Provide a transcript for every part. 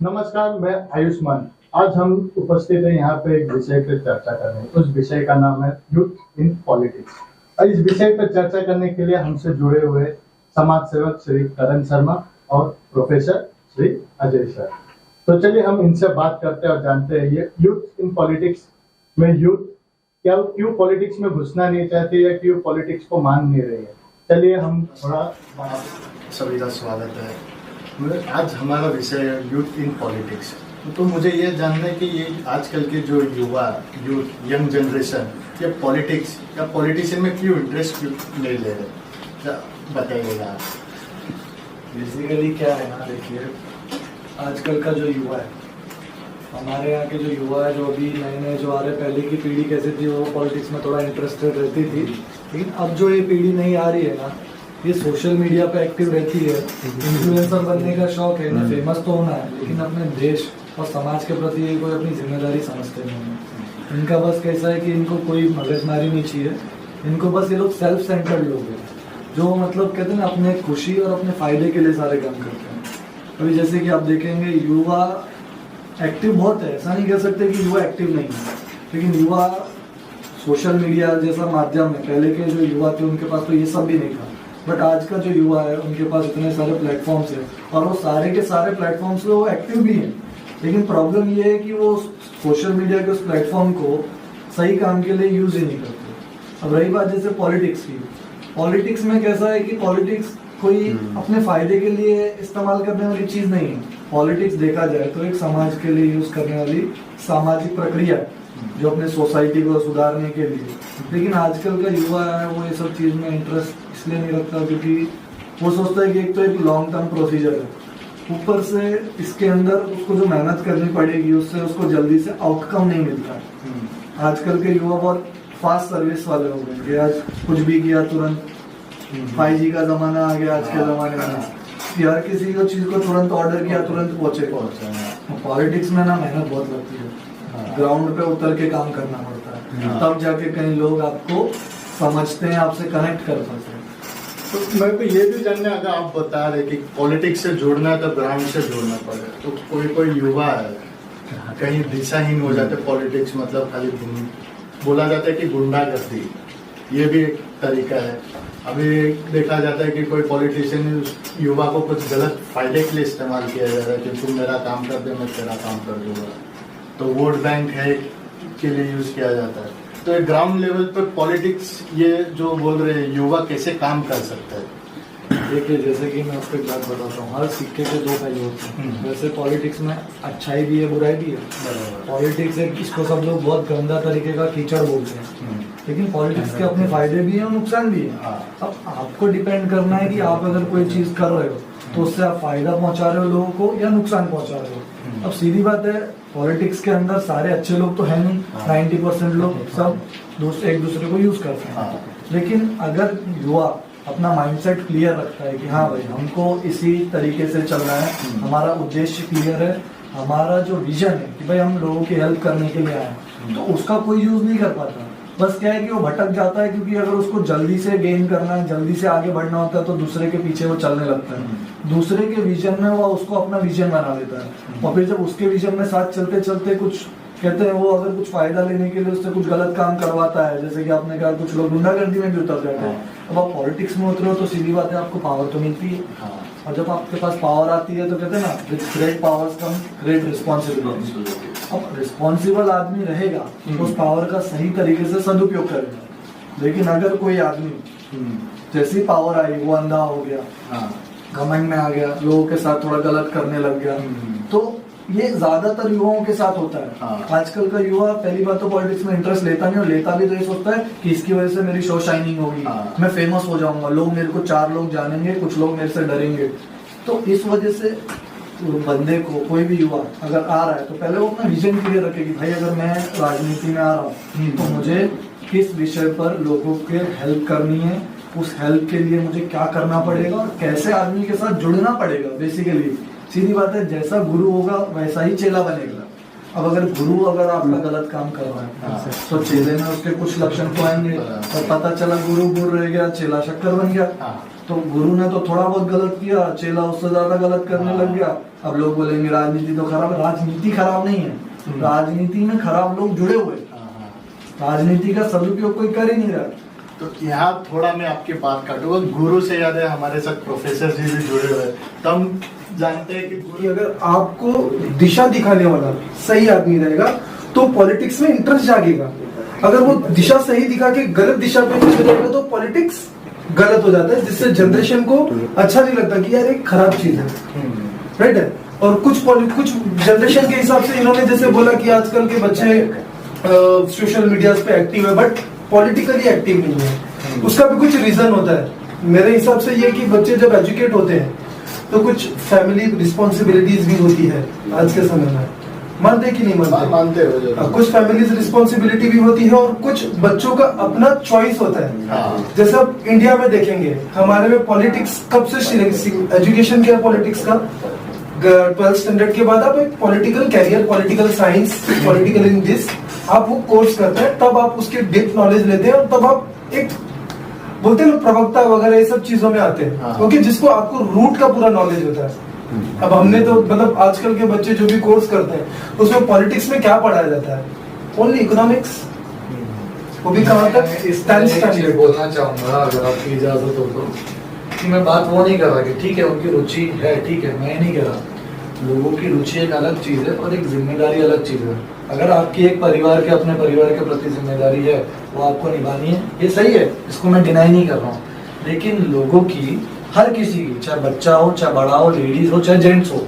नमस्कार, मैं आयुष्मान। आज हम उपस्थित हैं यहाँ पे एक विषय पे चर्चा करने। उस विषय का नाम है यूथ इन पॉलिटिक्स। और इस विषय पर चर्चा करने के लिए हमसे जुड़े हुए समाज सेवक श्री करण शर्मा और प्रोफेसर श्री अजय सर। तो चलिए हम इनसे बात करते हैं और जानते हैं ये यूथ इन पॉलिटिक्स में यूथ क्या क्यों पॉलिटिक्स में घुसना नहीं चाहती है, क्यों पॉलिटिक्स को मान नहीं रही है। चलिए हम थोड़ा सभी का स्वागत है। आज हमारा विषय है यूथ इन पॉलिटिक्स। तो मुझे ये जानना है कि ये आजकल के जो युवा यूथ यंग जनरेशन ये पॉलिटिक्स या पॉलिटिशियन में क्यों इंटरेस्ट नहीं ले रहे, बताइएगा आप। बेसिकली क्या है ना, देखिए आजकल का जो युवा है, हमारे यहाँ के जो युवा है, जो अभी नए नए जो आ रहे, पहले की पीढ़ी कैसे थी, वो पॉलिटिक्स में थोड़ा इंटरेस्टेड रहती थी। लेकिन अब जो ये पीढ़ी नहीं आ रही है ना, ये सोशल मीडिया पे एक्टिव रहती है, इन्फ्लुएंसर बनने का शौक है, इन्हें फेमस तो होना है, लेकिन अपने देश और समाज के प्रति ये कोई अपनी जिम्मेदारी समझते नहीं है। इनका बस कैसा है कि इनको कोई मगजमारी नहीं चाहिए, इनको बस ये लोग सेल्फ सेंटर्ड लोग हैं, जो मतलब कहते हैं ना अपने खुशी और अपने फायदे के लिए सारे काम करते हैं। अभी जैसे कि आप देखेंगे युवा एक्टिव बहुत है, ऐसा नहीं कह सकते कि युवा एक्टिव नहीं है, लेकिन युवा सोशल मीडिया जैसा माध्यम है, पहले के जो युवा थे उनके पास तो ये सब भी नहीं था, बट आज का जो युवा है उनके पास इतने सारे प्लेटफॉर्म्स हैं और वो सारे के सारे प्लेटफॉर्म्स पे वो एक्टिव भी हैं। लेकिन प्रॉब्लम ये है कि वो सोशल मीडिया के उस प्लेटफॉर्म को सही काम के लिए यूज ही नहीं करते। अब रही बात जैसे पॉलिटिक्स की, पॉलिटिक्स में कैसा है कि पॉलिटिक्स कोई अपने फायदे के लिए इस्तेमाल करने वाली चीज नहीं है। पॉलिटिक्स देखा जाए तो एक समाज के लिए यूज करने वाली सामाजिक प्रक्रिया जो अपने सोसाइटी को सुधारने के लिए। लेकिन आजकल का युवा है वो ये सब चीज में इंटरेस्ट इसलिए नहीं रखता क्योंकि वो सोचता है कि एक तो एक लॉन्ग टर्म प्रोसीजर है, ऊपर से इसके अंदर उसको जो मेहनत करनी पड़ेगी उससे उसको जल्दी से आउटकम नहीं मिलता। आजकल के युवा बहुत फास्ट सर्विस वाले हो गए कि आज कुछ भी किया तुरंत 5G का जमाना आ गया आज के जमाने में, हर किसी को चीज को तुरंत ऑर्डर किया तुरंत पहुंचे। पॉलिटिक्स में ना मेहनत बहुत लगती है, ग्राउंड पे उतर के काम करना पड़ता है, तब जाके कई लोग आपको समझते हैं, आपसे कनेक्ट कर पाते हैं। तो मेरे को ये भी जानना है, अगर आप बता रहे कि पॉलिटिक्स से जोड़ना है तो ग्राउंड से जोड़ना पड़े, तो कोई युवा है कहीं दिशाहीन हो जाते पॉलिटिक्स, मतलब खाली बोला जाता है कि गुंडागर्दी, ये भी एक तरीका है। अभी देखा जाता है कि कोई पॉलिटिशियन युवा को कुछ गलत फायदे के लिए इस्तेमाल किया जा रहा है कि तुम मेरा काम कर दे मैं तेरा काम कर दूंगा, तो वोट बैंक है के लिए यूज किया जाता है। तो ग्राउंड लेवल पर पॉलिटिक्स ये जो बोल रहे हैं युवा कैसे काम कर सकता है। देखिए जैसे कि मैं आपको एक बात बताता हूँ, हर सिक्के के दो पहलू होते हैं। वैसे पॉलिटिक्स में अच्छाई भी है बुराई भी है। पॉलिटिक्स एक इसको सब लोग बहुत गंदा तरीके का कीचड़ बोलते हैं, लेकिन पॉलिटिक्स के अपने फायदे भी हैं और नुकसान भी है। अब आपको डिपेंड करना है कि आप अगर कोई चीज कर रहे हो तो उससे आप फायदा पहुंचा रहे हो लोगों को या नुकसान पहुंचा रहे हो। अब सीधी बात है, पॉलिटिक्स के अंदर सारे अच्छे लोग तो है नहीं, 90% लोग सब एक दूसरे को यूज करते हैं। लेकिन अगर युवा अपना माइंडसेट क्लियर रखता है कि हाँ भाई हमको इसी तरीके से चलना है, हमारा उद्देश्य क्लियर है, हमारा जो विजन है कि भाई हम लोगों की हेल्प करने के लिए आए, तो उसका कोई यूज नहीं कर पाता। बस क्या है कि वो भटक जाता है, क्योंकि अगर उसको जल्दी से गेन करना है, जल्दी से आगे बढ़ना होता है, तो दूसरे के पीछे वो चलने लगता है। दूसरे के विजन में वो उसको अपना विजन बना लेता है, और फिर जब उसके विजन में साथ चलते चलते कुछ कहते हैं वो अगर कुछ फायदा लेने के लिए उससे कुछ गलत काम करवाता है, जैसे कि आपने कहा कुछ लोग गुंडागर्दी में भी उतर जाते हैं। अब आप पॉलिटिक्स में उतरो तो सीधी बात है आपको पावर तो मिलती है, और जब आपके पास पावर आती है तो कहते हैं ना with great powers come great responsibility. अब रिस्पॉन्सिबल आदमी रहेगा तो उस पावर का सही तरीके से सदुपयोग करेगा। लेकिन अगर कोई आदमी जैसी पावर आई वो अंधा हो गया, घमंड में आ गया, लोगों के साथ थोड़ा गलत करने लग गया, तो ये ज्यादातर युवाओं के साथ होता है। आजकल का युवा पहली बात तो पॉलिटिक्स में इंटरेस्ट लेता नहीं, और लेता भी तो ये सोचता है कि इसकी वजह से मेरी शो शाइनिंग होगी, मैं फेमस हो जाऊंगा, लोग मेरे को 4 लोग जानेंगे, कुछ लोग मेरे से डरेंगे। तो इस वजह से बंदे को कोई भी युवा अगर आ रहा है तो पहले वो अपना विजन क्लियर रखे कि भाई अगर मैं राजनीति में आ रहा हूँ तो मुझे किस विषय पर लोगों के हेल्प करनी है, उस हेल्प के लिए मुझे क्या करना पड़ेगा और कैसे आदमी के साथ जुड़ना पड़ेगा। बेसिकली सीधी बात है, जैसा गुरु होगा वैसा ही चेला बनेगा। अब अगर गुरु अगर आपका गलत काम कर रहा है तो चेले में उसके कुछ लक्षण तो आएंगे, और पता चला गुरु गुरु रह गया, चेला शक्कर बन गया। तो गुरु ने तो थोड़ा बहुत गलत किया, चेला उससे ज्यादा गलत करने लग गया। अब लोग बोलेंगे राजनीति तो खराब है। राजनीति खराब नहीं है, राजनीति में खराब लोग जुड़े हुए हैं। राजनीति का सदुपयोग कोई कर ही नहीं रहा। तो यहाँ थोड़ा मैं आपकी बात काटूंगा, गुरु से याद है हमारे साथ प्रोफेसर जी भी जुड़े हुए हैं। तो हम जानते हैं कि अगर आपको दिशा दिखाने वाला सही आदमी रहेगा तो पॉलिटिक्स में इंटरेस्ट जागेगा। अगर वो दिशा सही दिखा के गलत दिशा पे चले जाएगा तो पॉलिटिक्स गलत हो जाता है, जिससे जनरेशन को अच्छा नहीं लगता कि यार एक खराब चीज है, राइट है। और कुछ जनरेशन के हिसाब से इन्होंने जैसे बोला कि आजकल के बच्चे सोशल मीडिया पे एक्टिव है बट पॉलिटिकली एक्टिव नहीं है। उसका भी कुछ रीजन होता है मेरे हिसाब से ये कि बच्चे जब एजुकेट होते हैं तो कुछ फैमिली रिस्पॉन्सिबिलिटीज भी होती है आज के समय में। मानते कि नहीं मानते? मानते हो। कुछ फैमिलीज रिस्पॉन्सिबिलिटी भी होती है और कुछ बच्चों का अपना चॉइस होता है। जैसे आप इंडिया में देखेंगे, हमारे में पॉलिटिक्स कब से एजुकेशन क्या पॉलिटिक्स का 12th स्टैंडर्ड के बाद आप एक political career, political science, political in this आप वो कोर्स करते हैं, तब आप उसके डेप्थ नॉलेज लेते हैं और तब आप एक बोलते हैं प्रवक्ता वगैरह ये सब चीजों में आते हैं, क्योंकि जिसको आपको रूट का पूरा नॉलेज होता है। अब हमने तो मतलब आजकल के बच्चे जो भी कोर्स करते हैं उसमें पॉलिटिक्स में क्या पढ़ाया जाता है? ओनली इकोनॉमिक्स, वो भी कहाँ तक? बोलना चाहूंगा अगर आपकी इजाजत हो तो, कि मैं बात वो नहीं कर रहा कि ठीक है उनकी रुचि है, ठीक है, मैं नहीं कह रहा। लोगों की रुचि एक अलग चीज है और एक जिम्मेदारी अलग चीज है। अगर आपकी एक परिवार के अपने परिवार के प्रति जिम्मेदारी है वो आपको निभानी है, ये सही है, इसको मैं डिनाई नहीं कर रहा हूँ। लेकिन लोगों की, हर किसी की, चाहे बच्चा हो, चाहे बड़ा हो, लेडीज हो, चाहे जेंट्स हो,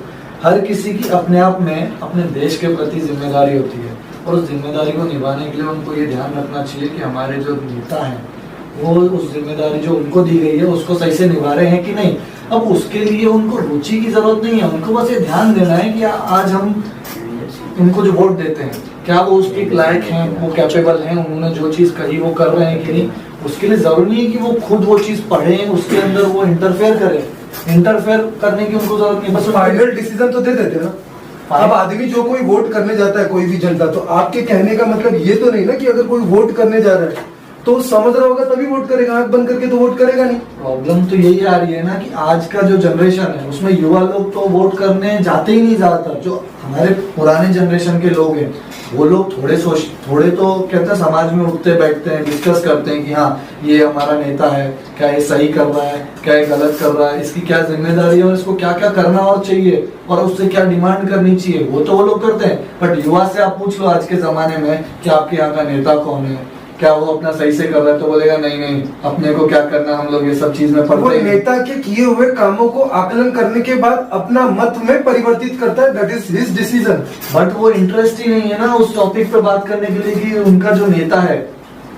हर किसी की अपने आप में अपने देश के प्रति जिम्मेदारी होती है। और उस जिम्मेदारी को निभाने के लिए उनको ये ध्यान रखना चाहिए कि हमारे जो नेता हैं वो उस जिम्मेदारी जो उनको दी गई है उसको सही से निभा रहे हैं कि नहीं। अब उसके लिए उनको रुचि की जरूरत नहीं है, उनको बस ये ध्यान देना है कि आज हम इनको जो वोट देते हैं क्या वो उसके लायक हैं, वो कैपेबल हैं, उन्होंने जो चीज कही वो कर रहे हैं कि नहीं। उसके लिए जरूरी नहीं है कि वो खुद वो चीज पढ़ें, उसके अंदर वो इंटरफेयर करें। इंटरफेयर करने की उनको जरूरत नहीं, बस फाइनल डिसीजन तो दे देते हैं ना। अब आदमी जो कोई वोट करने जाता है, कोई भी जनता, तो आपके कहने का मतलब ये तो नहीं ना कि अगर कोई वोट करने जा रहा है तो समझ रहा होगा तभी वोट करेगा, आंख बंद करके तो वोट करेगा नहीं। प्रॉब्लम तो यही आ रही है ना कि आज का जो जनरेशन है उसमें युवा लोग तो वोट करने जाते ही नहीं ज्यादातर। जो हमारे पुराने जनरेशन के लोग हैं वो लोग थोड़े तो कहते हैं समाज में उठते बैठते हैं, डिस्कस करते हैं कि हाँ ये हमारा नेता है, क्या ये सही कर रहा है, क्या ये गलत कर रहा है, इसकी क्या जिम्मेदारी है और इसको क्या क्या करना और चाहिए और उससे क्या डिमांड करनी चाहिए, वो लोग करते हैं। बट युवा से आप पूछ लो आज के जमाने में कि आपके यहाँ का नेता कौन है, क्या वो अपना सही से कर रहा है, तो बोलेगा नहीं अपने को क्या करना, हम लोग ये सब चीज में पढ़ते हैं। नेता के किए हुए कामों को आकलन करने के बाद अपना मत में परिवर्तित करता है, that is his decision. But वो इंटरेस्ट ही नहीं है ना उस टॉपिक पे बात करने के लिए कि उनका जो नेता है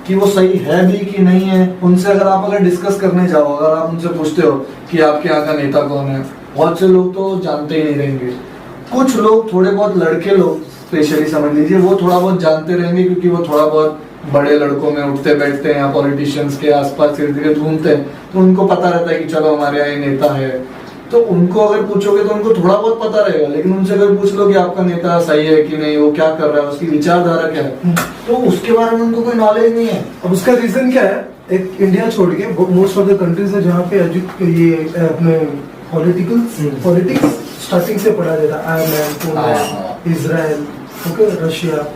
कि वो सही है भी कि नहीं है। उनसे अगर डिस्कस करने जाओ, अगर आप उनसे पूछते हो कि आपके यहाँ का नेता कौन है, बहुत से लोग तो जानते ही नहीं रहेंगे। कुछ लोग, थोड़े बहुत लड़के लोग स्पेशली समझ लीजिए, वो थोड़ा बहुत जानते रहेंगे क्योंकि वो थोड़ा बहुत बड़े लड़कों में उठते बैठते हैं या पॉलिटिशियंस के आसपास इर्द गिर्द घूमते हैं, तो उनको पता रहता है कि चलो हमारे यहाँ ये नेता है। तो उनको अगर पूछोगे तो उनको थोड़ा बहुत पता रहेगा, लेकिन उनसे अगर पूछ लो कि आपका नेता सही है कि नहीं, वो क्या कर रहा है, उसकी विचारधारा क्या है, तो उसके बारे में उनको कोई नॉलेज नहीं है। अब उसका रीजन क्या है? एक इंडिया छोड़ के मोस्ट ऑफ द कंट्रीज है जहाँ पे ये अपने पॉलिटिक्स स्टार्टिंग से पढ़ा जाता है। Ireland, Israel, okay, Russia,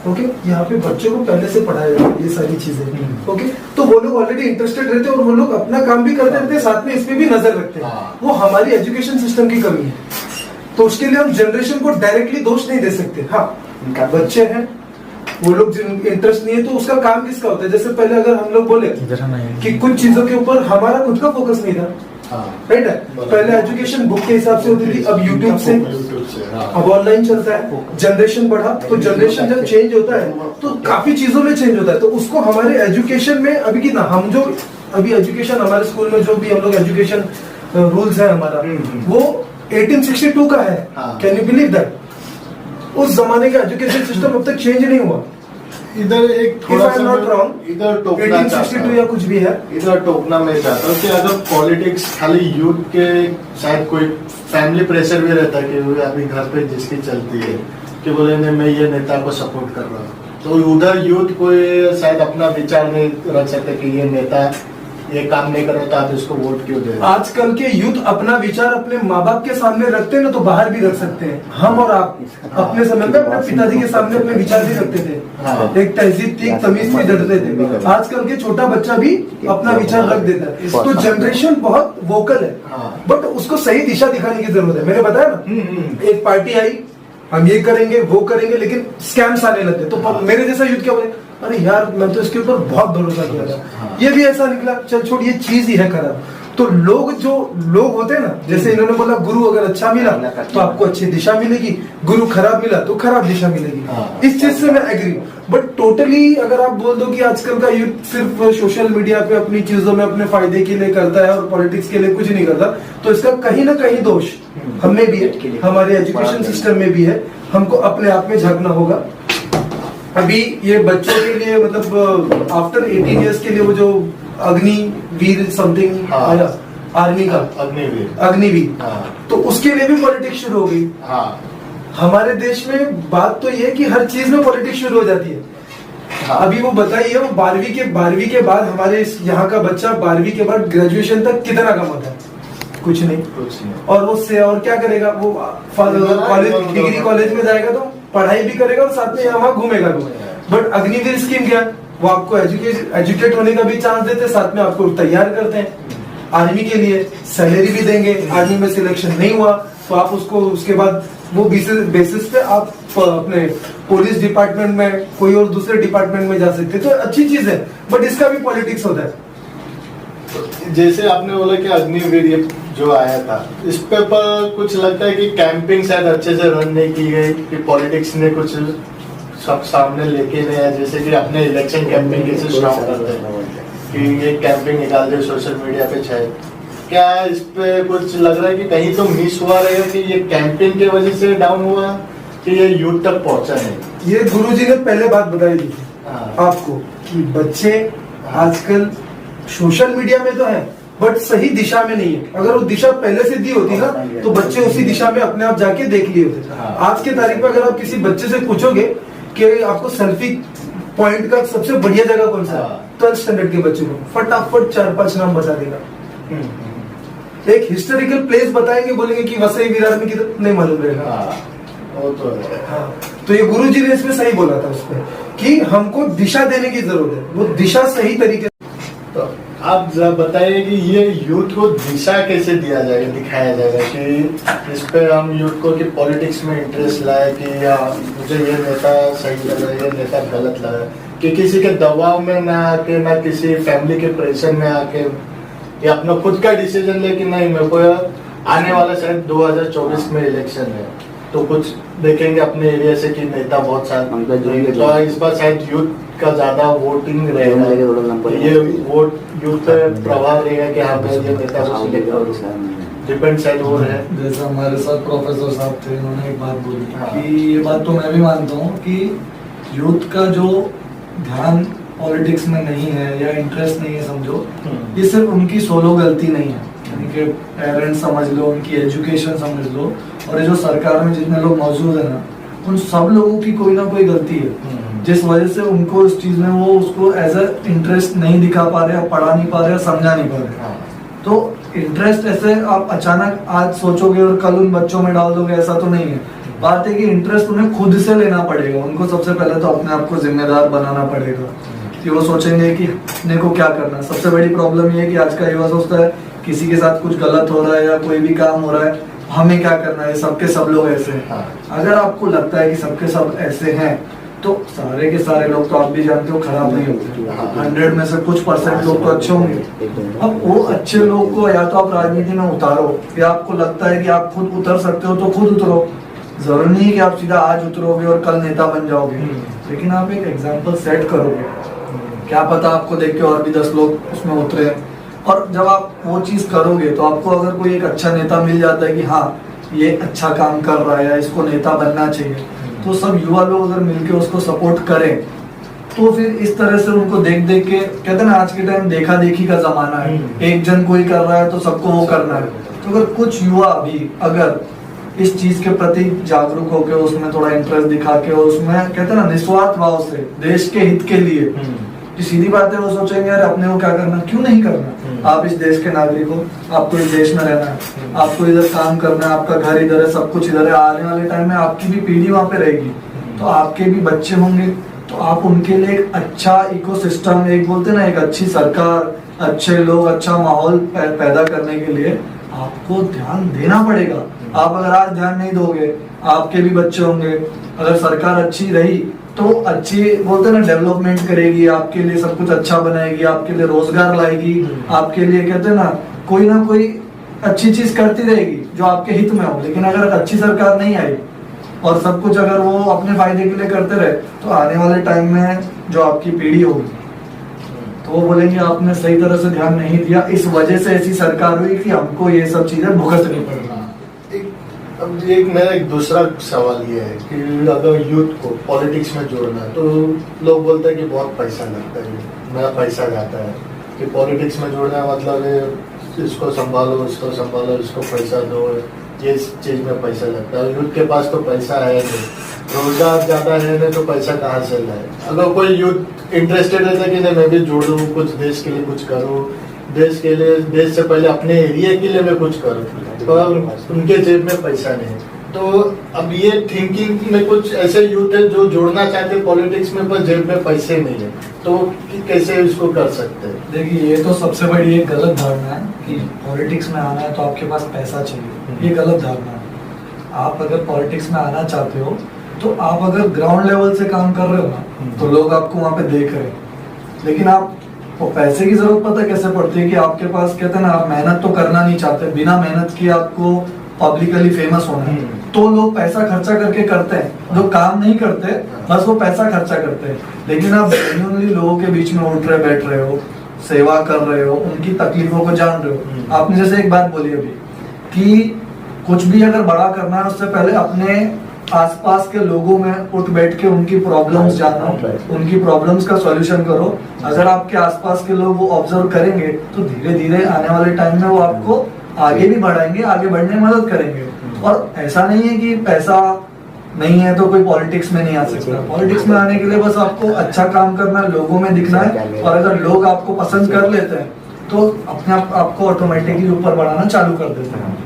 okay, यहाँ पे बच्चों को पहले से पढ़ाया जाता है ये सारी चीजें। ओके, तो वो लोग ऑलरेडी इंटरेस्टेड रहते हैं और वो लोग अपना काम भी करते रहते हैं, साथ में इस पे भी नजर रखते हैं। वो हमारी एजुकेशन सिस्टम की कमी है, तो उसके लिए हम जनरेशन को डायरेक्टली दोष नहीं दे सकते। हाँ, उनका बच्चे हैं, वो लोग इंटरेस्ट नहीं है तो उसका काम किसका होता है? जैसे पहले अगर हम लोग बोले कि कुछ चीजों के ऊपर हमारा खुद का फोकस नहीं था, राइट है, पहले एजुकेशन बुक के हिसाब से होती थी, अब यूट्यूब से, अब ऑनलाइन चलता है, जनरेशन बढ़ा, तो जनरेशन जब चेंज होता है तो काफी चीजों में चेंज होता है। तो उसको हमारे एजुकेशन में अभी की ना, हम जो अभी एजुकेशन हमारे स्कूल में जो भी हम लोग एजुकेशन रूल्स है हमारा, वो 1862 का है। Can you believe that? उस जमाने का एजुकेशन सिस्टम अब तक चेंज नहीं हुआ। इधर एक थोड़ा सा इधर टोकना 1862 या कुछ भी है, इधर टोकना मैं चाहता हूँ कि अगर पॉलिटिक्स खाली यूथ के, शायद कोई फैमिली प्रेशर भी रहता है कि अभी घर पे जिसकी चलती है कि बोले मैं ये नेता को सपोर्ट कर रहा हूँ, तो उधर यूथ कोई शायद अपना विचार नहीं रख सकते कि ये नेता ये काम नहीं करो तो आप इसको वोट क्यों दे रहे हो? आजकल के यूथ अपना विचार अपने माँ बाप के सामने रखते हैं ना, तो बाहर भी रख सकते हैं। हम और आप अपने समय में अपने पिताजी के सामने अपने विचार भी रखते थे, एक तहजीब थी, तमीज भी डरते थे। आजकल के छोटा बच्चा भी अपना विचार रख देता है, तो जनरेशन बहुत वोकल है, बट उसको सही दिशा दिखाने की जरूरत है। मैंने बताया ना, एक पार्टी आई, हम ये करेंगे वो करेंगे, लेकिन स्कैम्स आने लगे, तो मेरे जैसा यूथ क्या बोले, अरे यार मैं तो इसके ऊपर बहुत भरोसा किया था, ये भी ऐसा निकला, चल छोड़, ये चीज ही है खराब। तो जो लोग होते हैं ना, जैसे इन्होंने बोला गुरु अगर अच्छा मिला तो आपको अच्छी दिशा मिलेगी, गुरु खराब मिला तो खराब दिशा मिलेगी। इस चीज से मैं एग्री, बट टोटली अगर आप बोल दो कि आजकल का यूथ सिर्फ सोशल मीडिया पे अपनी चीजों में अपने फायदे के लिए करता है और पॉलिटिक्स के लिए कुछ नहीं करता, तो इसका कहीं ना कहीं दोष हमें भी है, हमारे एजुकेशन सिस्टम में भी है। हमको अपने आप में झांकना होगा। अभी ये बच्चों के लिए मतलब आफ्टर 18 इयर्स के लिए वो जो अग्निवीर समथिंग आया आर्मी का, अग्निवीर, तो उसके लिए भी पॉलिटिक्स शुरू हो गई। हमारे देश में बात तो ये है कि हर चीज में पॉलिटिक्स शुरू हो जाती है। अभी वो बताइए, वो 12वीं के बाद हमारे यहाँ का बच्चा 12वीं के बाद ग्रेजुएशन तक कितना कमाता है? कुछ नहीं। और वो से और क्या करेगा, वो कॉलेज डिग्री कॉलेज में जाएगा तो पढ़ाई भी करेगा और साथ में यहाँ घूमेगा भी। बट अग्निवीर स्कीम क्या है, वो आपको एजुकेट होने का भी चांस देते हैं, साथ में आपको तैयार करते हैं आर्मी के लिए, सैलरी भी देंगे। आर्मी में सिलेक्शन नहीं हुआ तो आप उसको उसके बाद वो बेसिस पे आप अपने पुलिस डिपार्टमेंट में कोई और दूसरे डिपार्टमेंट में जा सकते हैं। तो अच्छी चीज है, बट इसका भी पॉलिटिक्स होता है। जैसे आपने बोला कि अग्निवीर ये जो आया था, इस पे पर कुछ लगता है कि कैंपिंग शायद अच्छे से रन नहीं की गई, कि पॉलिटिक्स ने कुछ सब सामने लेके नहीं आया। जैसे कि अपने इलेक्शन कैंपिंग कैसे स्ट्रॉन्ग करते हैं कि ये कैंपिंग निकाल दे सोशल मीडिया पे छाए, क्या इस पे कुछ लग रहा है कि कहीं तो मिस हुआ रहेगा कि ये कैंपिंग की वजह से डाउन हुआ कि ये यूथ तक पहुंचा नहीं? ये गुरुजी ने पहले बात बताई थी आपको कि बच्चे आजकल सोशल मीडिया में तो है बट सही दिशा में नहीं है। अगर वो दिशा पहले से दी होती ना तो बच्चे उसी दिशा में अपने आप जाके देख लिए होते। आज के तारीख में अगर आप किसी बच्चे से पूछोगे कि आपको सेल्फी पॉइंट का सबसे बढ़िया जगह कौन सा है, 12th स्टैंडर्ड के बच्चे को फटाफट 4-5 नाम बता देगा। एक हिस्टोरिकल प्लेस बताएंगे, बोलेंगे कि वसई विरार में किधर, नहीं मालूम रहेगा। वो तो है। तो ये गुरुजी ने इसमें सही बोला था उसपे कि हमको दिशा देने की जरूरत है, वो दिशा सही तरीके। तो आप बताइए कि ये यूथ को दिशा कैसे दिया जाएगा, दिखाया जाएगा कि इस पे हम यूथ को कि पॉलिटिक्स में इंटरेस्ट लाए कि या मुझे ये नेता सही लगा, ये नेता गलत लगा, कि किसी के दबाव में ना आके, ना किसी फैमिली के प्रेशर में आके, या अपना खुद का डिसीजन ले कि नहीं मेरे को आने वाला शायद 2024 में इलेक्शन है तो कुछ देखेंगे अपने एरिया से कि नेता बहुत सारे, तो इस बार शायद यूथ का ज्यादा वोटिंग रहेगा, ये वोट यूथ पे प्रभाव रहेगा कि हाँ भाई ये नेता को सिलेक्ट करो, डिपेंड शायद वो है। जैसे हमारे साथ प्रोफेसर साहब थे, उन्होंने एक बात बोली कि ये बात तो मैं भी मानता हूँ कि यूथ का जो ध्यान पॉलिटिक्स में नहीं है या इंटरेस्ट नहीं है, समझो ये सिर्फ उनकी सोलो गलती नहीं है, यानी कि पेरेंट्स समझ लो, उनकी एजुकेशन समझ लो, और ये जो सरकार में जितने लोग मौजूद है ना, उन सब लोगों की कोई ना कोई गलती है जिस वजह से उनको उस चीज में वो उसको एज अ इंटरेस्ट नहीं दिखा पा रहे, पढ़ा नहीं पा रहे, समझा नहीं पा रहे। तो इंटरेस्ट ऐसे आप अचानक आज सोचोगे और कल उन बच्चों में डाल दोगे, ऐसा तो नहीं है। बात है कि इंटरेस्ट उन्हें खुद से लेना पड़ेगा, उनको सबसे पहले तो अपने आप को जिम्मेदार बनाना पड़ेगा कि वो सोचेंगे कि अपने को क्या करना है। सबसे बड़ी प्रॉब्लम ये है कि आज का युवा सोचता है किसी के साथ कुछ गलत हो रहा है या कोई भी काम हो रहा है, हमें क्या करना है, सबके सब लोग ऐसे हैं। अगर आपको लगता है कि सबके सब ऐसे हैं तो सारे के सारे लोग तो आप भी जानते हो खराब नहीं होते, 100 में से कुछ % लोग तो अच्छे होंगे। अब वो अच्छे लोग को या तो आप राजनीति में उतारो, या आपको लगता है कि आप खुद उतर सकते हो तो खुद उतरो। जरूरी नहीं है कि आप सीधा आज उतरोगे और कल नेता बन जाओगे, लेकिन आप एक एग्जाम्पल सेट करोगे, क्या पता आपको देख के और भी 10 लोग उसमें उतरे। और जब आप वो चीज करोगे तो आपको अगर कोई एक अच्छा नेता मिल जाता है कि हाँ ये अच्छा काम कर रहा है या इसको नेता बनना चाहिए, तो सब युवा लोग अगर मिलके उसको सपोर्ट करें तो फिर इस तरह से उनको देख देख के, कहते हैं ना आज के टाइम देखा देखी का जमाना है, एक जन कोई कर रहा है तो सबको वो करना है। तो अगर कुछ युवा भी अगर इस चीज के प्रति जागरूक होकर उसमें थोड़ा इंटरेस्ट दिखा के, उसमें कहते हैं ना निस्वार्थ भाव से देश के हित के लिए कि सीधी बात है, वो सोचेंगे यार अपने को क्या करना, क्यों नहीं करना। आप इस देश के नागरिक हो, आपको इस देश में रहना है, आपको इधर काम करना है, आपका घर इधर है, सब कुछ इधर है। आने वाले टाइम में आपकी भी पीढ़ी वहां पे रहेगी, तो आपके भी बच्चे होंगे, तो आप उनके लिए एक अच्छा इकोसिस्टम, एक बोलते ना एक अच्छी सरकार, अच्छे लोग, अच्छा माहौल पैदा करने के लिए आपको ध्यान देना पड़ेगा। आप अगर आज ध्यान नहीं दोगे, आपके भी बच्चे होंगे, अगर सरकार अच्छी रही तो अच्छी बोलते ना डेवलपमेंट करेगी, आपके लिए सब कुछ अच्छा बनाएगी, आपके लिए रोजगार लाएगी, आपके लिए कहते ना कोई अच्छी चीज करती रहेगी जो आपके हित में हो। लेकिन अगर अच्छी सरकार नहीं आई और सब कुछ अगर वो अपने फायदे के लिए करते रहे, तो आने वाले टाइम में जो आपकी पीढ़ी होगी तो वो बोलेंगे आपने सही तरह से ध्यान नहीं दिया, इस वजह से ऐसी सरकार हुई कि हमको ये सब चीजें भुगतनी पड़ रहा। अब मेरा एक दूसरा सवाल ये है कि अगर यूथ को पॉलिटिक्स में जोड़ना है, तो लोग बोलते हैं कि बहुत पैसा लगता है, मेरा पैसा जाता है कि पॉलिटिक्स में जोड़ना मतलब है इसको संभालो, इसको पैसा दो, ये चीज में पैसा लगता है। यूथ के पास तो पैसा है नहीं, रोजगार ज्यादा है नहीं, तो पैसा कहाँ से लाए। अगर कोई यूथ इंटरेस्टेड रहता है कि नहीं मैं भी जोड़ दूँ, कुछ देश के लिए कुछ करूँ, देश के लिए, देश से पहले अपने एरिया के लिए मैं कुछ करूँ, तो उनके जेब में पैसा नहीं। तो अब ये थिंकिंग में कुछ ऐसे यूथ है जो जोड़ना चाहते हैं पॉलिटिक्स में, पर जेब में पैसे नहीं है, तो कैसे इसको कर सकते हैं? देखिए, ये तो सबसे बड़ी एक गलत धारणा है कि पॉलिटिक्स में आना है तो आपके पास पैसा चाहिए। ये गलत धारणा है। आप अगर पॉलिटिक्स में आना चाहते हो तो आप अगर ग्राउंड लेवल से काम कर रहे हो ना, तो लोग आपको वहां पे देख रहे हैं। लेकिन आप वो पैसे की जरूरत पता कैसे पड़ती है कि आपके पास कहते हैं ना, आप मेहनत तो करना नहीं चाहते, बिना मेहनत किए आपको पब्लिकली फेमस होना है, तो लोग पैसा खर्चा करके करते हैं। जो काम नहीं करते बस वो पैसा खर्चा करते हैं। लेकिन आप जेन्युइनली लोगों के बीच में उठ रहे, बैठ रहे हो, सेवा कर रहे हो, उनकी तकलीफों को जान रहे हो। आपने जैसे एक बात बोली अभी कि कुछ भी अगर बड़ा करना है उससे पहले अपने आसपास के लोगों में उठ बैठ के उनकी प्रॉब्लम्स जानो, उनकी प्रॉब्लम्स का सॉल्यूशन करो। अगर आपके आसपास के लोग वो ऑब्जर्व करेंगे तो धीरे धीरे आने वाले टाइम में वो आपको आगे भी बढ़ाएंगे, आगे बढ़ने में मदद करेंगे। और ऐसा नहीं है कि पैसा नहीं है तो कोई पॉलिटिक्स में नहीं आ सकता। पॉलिटिक्स में आने के लिए बस आपको अच्छा काम करना है, लोगों में दिखना है, और अगर लोग आपको पसंद कर लेते हैं तो अपने आप आपको ऑटोमेटिकली ऊपर बढ़ाना चालू कर देते हैं।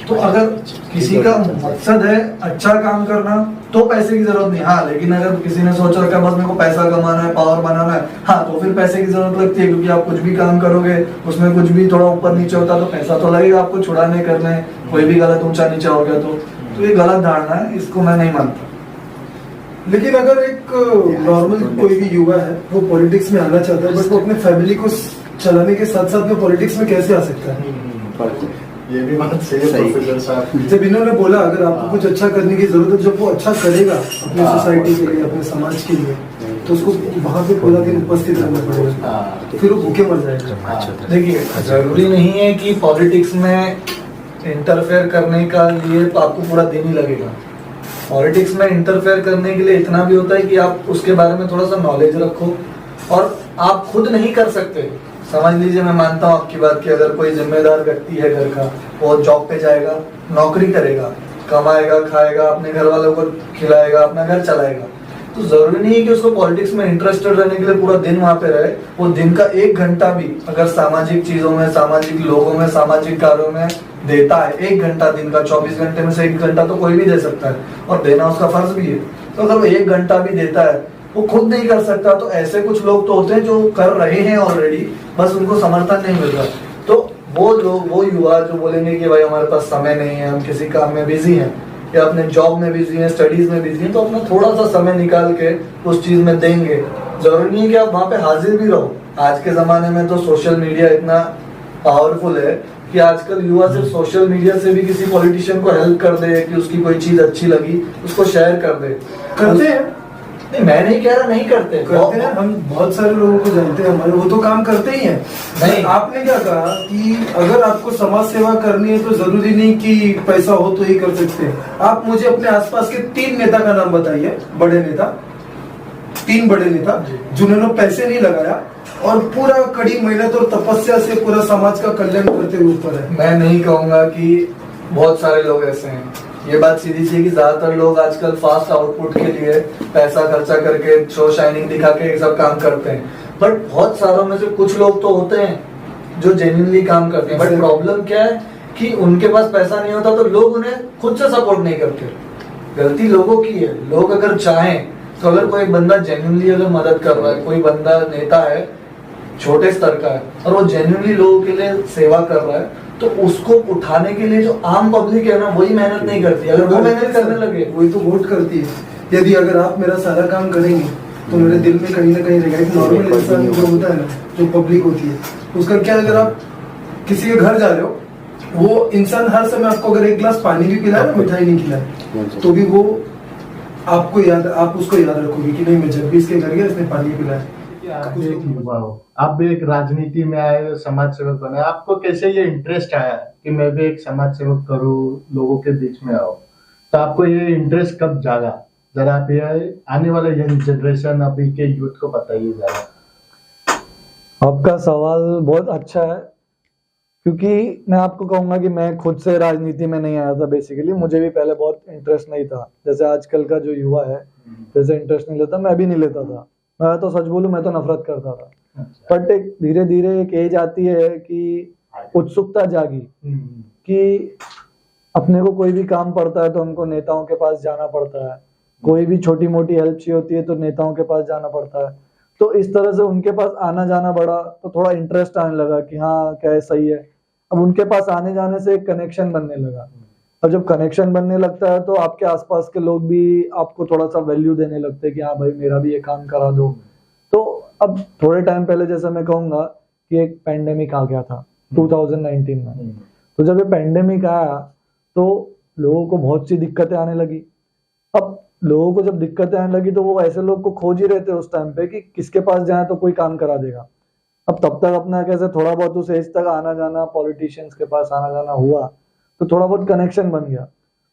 तो अगर किसी का मकसद है अच्छा काम करना तो पैसे की जरूरत नहीं। हाँ, लेकिन अगर किसी ने सोच रखा है बस मेरे को पैसा कमाना है, पावर बनाना है, हाँ तो फिर पैसे की जरूरत लगती है, क्योंकि आप कुछ भी काम करोगे उसमें कुछ भी थोड़ा ऊपर नीचे होता तो पैसा तो लगेगा आपको छुड़ाने करने, कोई भी गलत ऊंचा नीचा हो गया तो ये गलत धारणा है, इसको मैं नहीं मानता। लेकिन अगर एक नॉर्मल कोई भी युवा है वो पॉलिटिक्स में आना चाहता है, बट वो अपने फैमिली को चलाने के साथ साथ में पॉलिटिक्स में कैसे आ सकता है? ये भी बात सही है प्रोफेसर साहब। जब इन्होंने बोला अगर आपको कुछ अच्छा करने की जरूरत है, जब वो अच्छा करेगा अपनी सोसाइटी के लिए, अपने समाज के लिए, तो उसको वहां पे पूरा दिन उपस्थित रहना पड़ेगा, तो फिर वो भूखे मर जाएगा। देखिए, जरूरी नहीं है कि पॉलिटिक्स में इंटरफेयर करने का लिए तो आपको पूरा दिन ही लगेगा। पॉलिटिक्स में इंटरफेयर करने के लिए इतना भी होता है कि आप उसके बारे में थोड़ा सा नॉलेज रखो, और आप खुद नहीं कर सकते। समझ लीजिए, मैं मानता हूँ आपकी बात कि अगर कोई जिम्मेदार व्यक्ति है घर का, वो जॉब पे जाएगा, नौकरी करेगा, कमाएगा, खाएगा, अपने घर वालों को खिलाएगा, अपना घर चलाएगा, तो जरूरी नहीं है कि उसको पॉलिटिक्स में इंटरेस्टेड रहने के लिए पूरा दिन वहां पे रहे। वो दिन का 1 घंटा भी अगर सामाजिक चीजों में, सामाजिक लोगों में, सामाजिक कार्यों में देता है, 1 घंटा दिन का, 24 घंटे में से 1 घंटा तो कोई भी दे सकता है, और देना उसका फर्ज भी है। तो अगर वो 1 घंटा भी देता है, वो खुद नहीं कर सकता, तो ऐसे कुछ लोग तो होते हैं जो कर रहे हैं ऑलरेडी, बस उनको समर्थन नहीं मिल रहा। तो वो लोग, वो युवा जो बोलेंगे कि भाई हमारे पास समय नहीं है, हम किसी काम में बिजी हैं, या अपने जॉब में बिजी हैं, स्टडीज में बिजी हैं, तो अपना थोड़ा सा समय निकाल के उस चीज में देंगे। जरूरी नहीं है कि आप वहां पे हाजिर भी रहो। आज के जमाने में तो सोशल मीडिया इतना पावरफुल है कि आजकल युवा सिर्फ सोशल मीडिया से भी किसी पॉलिटिशियन को हेल्प कर दे, कि उसकी कोई चीज अच्छी लगी उसको शेयर कर दे। करते हैं, नहीं, मैं नहीं कह रहा नहीं करते हैं। हम बहुत सारे लोगों को जानते हैं, हमारे वो तो काम करते ही हैं। नहीं, आपने क्या कहा कि अगर आपको समाज सेवा करनी है तो जरूरी नहीं कि पैसा हो तो ही कर सकते हैं। आप मुझे अपने आसपास के 3 नेता का नाम बताइए, बड़े नेता, 3 बड़े नेता जिन्होंने पैसे नहीं लगाया और पूरा कड़ी मेहनत और तपस्या से पूरा समाज का कल्याण करते हुए ऊपर है। मैं नहीं कहूंगा कि बहुत सारे लोग ऐसे हैं। ये बात सीधी सी है कि ज्यादातर लोग आजकल फास्ट आउटपुट के लिए पैसा खर्चा करके, शो शाइनिंग दिखा के सब काम करते हैं। बट बहुत सारों में से कुछ लोग तो होते हैं जो जेन्युइनली काम करते हैं, बट प्रॉब्लम क्या है कि उनके पास पैसा नहीं होता तो लोग उन्हें खुद से सपोर्ट नहीं करते। गलती लोगों की है। लोग अगर चाहें तो अगर कोई बंदा जेन्युइनली अगर मदद कर रहा है, कोई बंदा नेता है छोटे स्तर का है और वो जेन्युइनली लोगों के लिए सेवा कर रहा है, तो उसको उठाने के लिए जो आम पब्लिक है ना, वही मेहनत नहीं करती। अगर वो मेहनत करने लगे, वही तो वोट करती है। यदि अगर आप मेरा सारा काम करेंगे तो मेरे दिल में कहीं ना कहीं रहेगा। एक नॉर्मल इंसान जो होता है ना, जो पब्लिक होती है, उसका क्या, अगर आप किसी के घर जा रहे हो, वो इंसान हर समय आपको अगर एक गिलास पानी भी पिलाए ना, मिठाई नहीं खिलाए, तो भी वो आपको याद, आप उसको याद रखोगे कि नहीं, मैं जब भी इसके घर गया इसने पानी पिलाया। आप भी एक युवा हो, आप भी एक राजनीति में आए हो, समाज सेवक बने, आपको कैसे ये इंटरेस्ट आया कि मैं भी एक समाज सेवक करूं, लोगों के बीच में आऊं? तो आपको ये इंटरेस्ट कब जागा? जरा आप ये आने वाले यंग जनरेशन, अभी के यूथ को बताइए जरा। आपका सवाल बहुत अच्छा है, क्योंकि मैं आपको कहूंगा कि मैं खुद से राजनीति में नहीं आया था। बेसिकली मुझे भी पहले बहुत इंटरेस्ट नहीं था, जैसे आजकल का जो युवा है वैसे इंटरेस्ट नहीं लेता, मैं भी नहीं लेता था। मैं तो सच बोलूं, मैं तो नफरत करता था। बट एक धीरे धीरे एक एज आती है कि उत्सुकता जागी कि अपने को कोई भी काम पड़ता है तो हमको नेताओं के पास जाना पड़ता है, कोई भी छोटी मोटी हेल्प चाहिए होती है तो नेताओं के पास जाना पड़ता है। तो इस तरह से उनके पास आना जाना बढ़ा, तो थोड़ा इंटरेस्ट आने लगा कि हाँ क्या है, सही है। अब उनके पास आने जाने से एक कनेक्शन बनने लगा। अब जब कनेक्शन बनने लगता है तो आपके आसपास के लोग भी आपको थोड़ा सा वैल्यू देने लगते हैं कि हाँ भाई मेरा भी ये काम करा दो। तो अब थोड़े टाइम पहले जैसे मैं कहूँगा कि एक पैंडेमिक आ गया था 2019 में। तो जब ये पैंडेमिक आया तो लोगों को बहुत सी दिक्कतें आने लगी। अब लोगों को जब दिक्कतें आने लगी तो वो ऐसे लोग को खोज ही रहे थे उस टाइम पे कि किसके पास जाए तो कोई काम करा देगा। अब तब तक अपना कैसे थोड़ा बहुत उस एज तक आना जाना, पॉलिटिशियंस के पास आना जाना हुआ, तो थोड़ा बहुत कनेक्शन बन गया।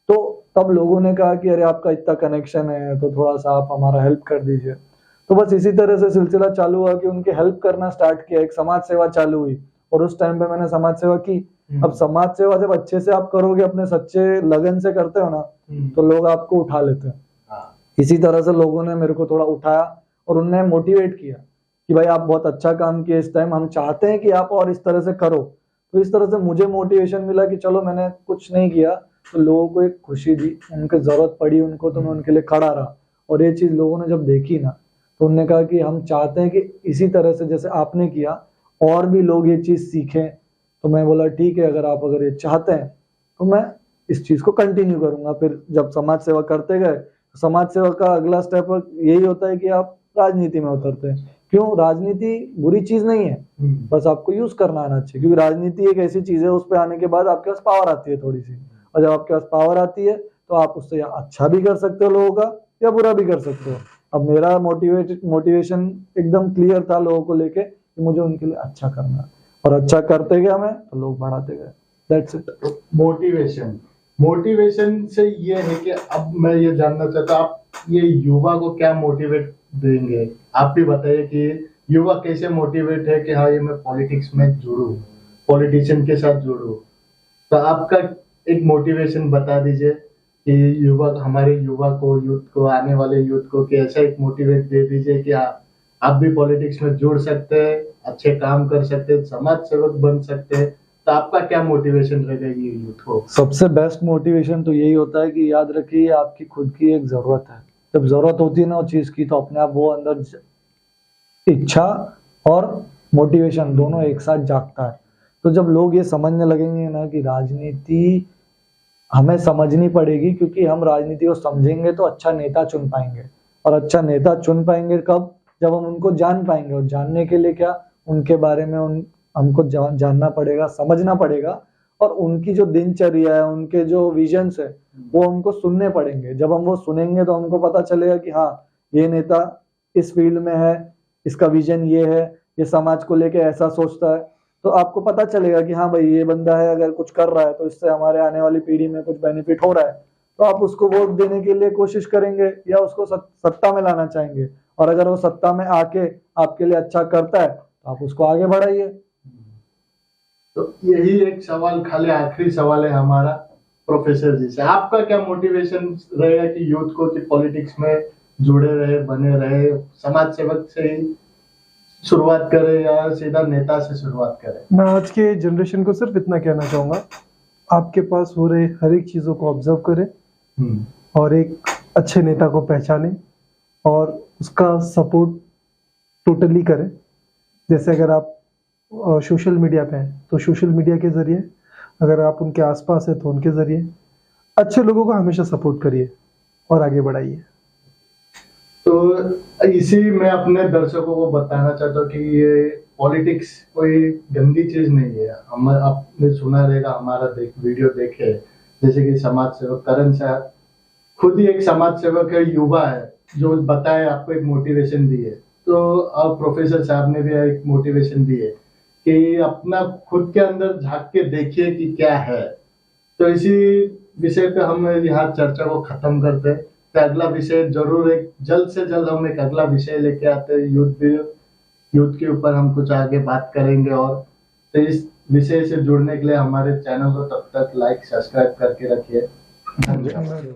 तो तब लोगों ने कहा कि अरे आपका इतना कनेक्शन है तो थोड़ा सा आप हमारा हेल्प कर दीजिए। तो बस इसी तरह से सिलसिला चालू हुआ कि उनके हेल्प करना स्टार्ट किया, एक समाज सेवा चालू हुई और उस टाइम पे मैंने समाज सेवा की। अब समाज सेवा जब अच्छे से आप करोगे, अपने सच्चे लगन से करते हो ना, तो लोग आपको उठा लेते हैं। इसी तरह से लोगों ने मेरे को थोड़ा उठाया और उनने मोटिवेट किया कि भाई आप बहुत अच्छा काम किए इस टाइम, हम चाहते हैं कि आप और इस तरह से करो। तो इस तरह से मुझे मोटिवेशन मिला कि चलो मैंने कुछ नहीं किया तो लोगों को एक खुशी दी, उनकी जरूरत पड़ी उनको तो मैं उनके लिए खड़ा रहा। और ये चीज लोगों ने जब देखी ना तो उन्होंने कहा कि हम चाहते हैं कि इसी तरह से जैसे आपने किया और भी लोग ये चीज सीखें। तो मैं बोला ठीक है, अगर ये चाहते हैं तो मैं इस चीज को कंटिन्यू करूंगा। फिर जब समाज सेवा करते गए, समाज सेवा का अगला स्टेप यही होता है कि आप राजनीति में उतरते हैं। क्यों? राजनीति बुरी चीज नहीं है, बस आपको यूज करना आना चाहिए। क्योंकि राजनीति एक ऐसी चीज है, उस पर आने के बाद आपके पास पावर आती है थोड़ी सी, और जब आपके पास पावर आती है तो आप उससे या अच्छा भी कर सकते हो लोगों का या बुरा भी कर सकते हो। अब मेरा मोटिवेशन एकदम क्लियर था लोगों को लेके कि मुझे उनके लिए अच्छा करना है, और अच्छा करते गया मैं तो लोग बढ़ाते गए। That's it. मोटिवेशन से ये है कि अब मैं ये जानना चाहता हूँ, आप ये युवा को क्या मोटिवेट देंगे? आप भी बताइए कि युवा कैसे मोटिवेट है कि हाँ ये मैं पॉलिटिक्स में जुड़ूं, पॉलिटिशियन के साथ जुड़ूं। तो आपका एक मोटिवेशन बता दीजिए कि हमारे युवा को, यूथ को, आने वाले यूथ को कि ऐसा एक मोटिवेट दे दीजिए कि हाँ आप भी पॉलिटिक्स में जुड़ सकते हैं, अच्छे काम कर सकते हैं, समाज सेवक बन सकते हैं। तो आपका क्या मोटिवेशन रहेगा ये यूथ को? सबसे बेस्ट मोटिवेशन तो यही होता है कि याद रखिए आपकी खुद की एक जरूरत है। जब जरूरत होती है ना उस चीज की, तो अपने आप वो अंदर इच्छा और मोटिवेशन दोनों एक साथ जागता है। तो जब लोग ये समझने लगेंगे ना कि राजनीति हमें समझनी पड़ेगी, क्योंकि हम राजनीति को समझेंगे तो अच्छा नेता चुन पाएंगे। और अच्छा नेता चुन पाएंगे कब? जब हम उनको जान पाएंगे। और जानने के लिए क्या, उनके बारे में हमको जानना पड़ेगा, समझना पड़ेगा, और उनकी जो दिनचर्या है, उनके जो विजन्स है, वो हमको सुनने पड़ेंगे। जब हम वो सुनेंगे तो हमको पता चलेगा कि हाँ ये नेता इस फील्ड में है, इसका विजन ये है, ये समाज को लेके ऐसा सोचता है। तो आपको पता चलेगा कि हाँ भाई ये बंदा है, अगर कुछ कर रहा है तो इससे हमारे आने वाली पीढ़ी में कुछ बेनिफिट हो रहा है, तो आप उसको वोट देने के लिए कोशिश करेंगे या उसको सत्ता में लाना चाहेंगे। और अगर वो सत्ता में आके आपके लिए अच्छा करता है तो आप उसको आगे बढ़ाइए। तो यही एक सवाल, खाली आखिरी सवाल है हमारा प्रोफेसर जी से, आपका क्या मोटिवेशन रहेगा कि यूथ को कि पॉलिटिक्स में जुड़े रहे, बने रहे, समाज सेवक से ही शुरुआत करें या सीधा नेता से शुरुआत करें? मैं आज के जनरेशन को सिर्फ इतना कहना चाहूँगा, आपके पास हो रहे हर एक चीज़ों को ऑब्जर्व करें और एक अच्छे नेता को पहचानें और उसका सपोर्ट टोटली करें। जैसे अगर आप सोशल मीडिया पे हैं तो सोशल मीडिया के ज़रिए, अगर आप उनके आसपास हैं तो उनके ज़रिए अच्छे लोगों को हमेशा सपोर्ट करिए और आगे बढ़ाइए। तो इसी में अपने दर्शकों को बताना चाहता हूँ कि ये पॉलिटिक्स कोई गंदी चीज नहीं है। हम आपने सुना रहेगा, हमारा वीडियो देखे, जैसे कि समाज सेवक करण साहब खुद ही एक समाज सेवक है, युवा है, जो बताए आपको एक मोटिवेशन दी है। तो अब प्रोफेसर साहब ने भी एक मोटिवेशन दी है कि अपना खुद के अंदर झांक के देखिए कि क्या है। तो इसी विषय पे हम यहाँ चर्चा को खत्म करते हैं। तो अगला विषय जरूर जल्द से जल्द हम एक अगला विषय लेके आते हैं, यूथ के ऊपर हम कुछ आगे बात करेंगे। और तो इस विषय से जुड़ने के लिए हमारे चैनल को तब तक लाइक सब्सक्राइब करके रखिए। धन्यवाद।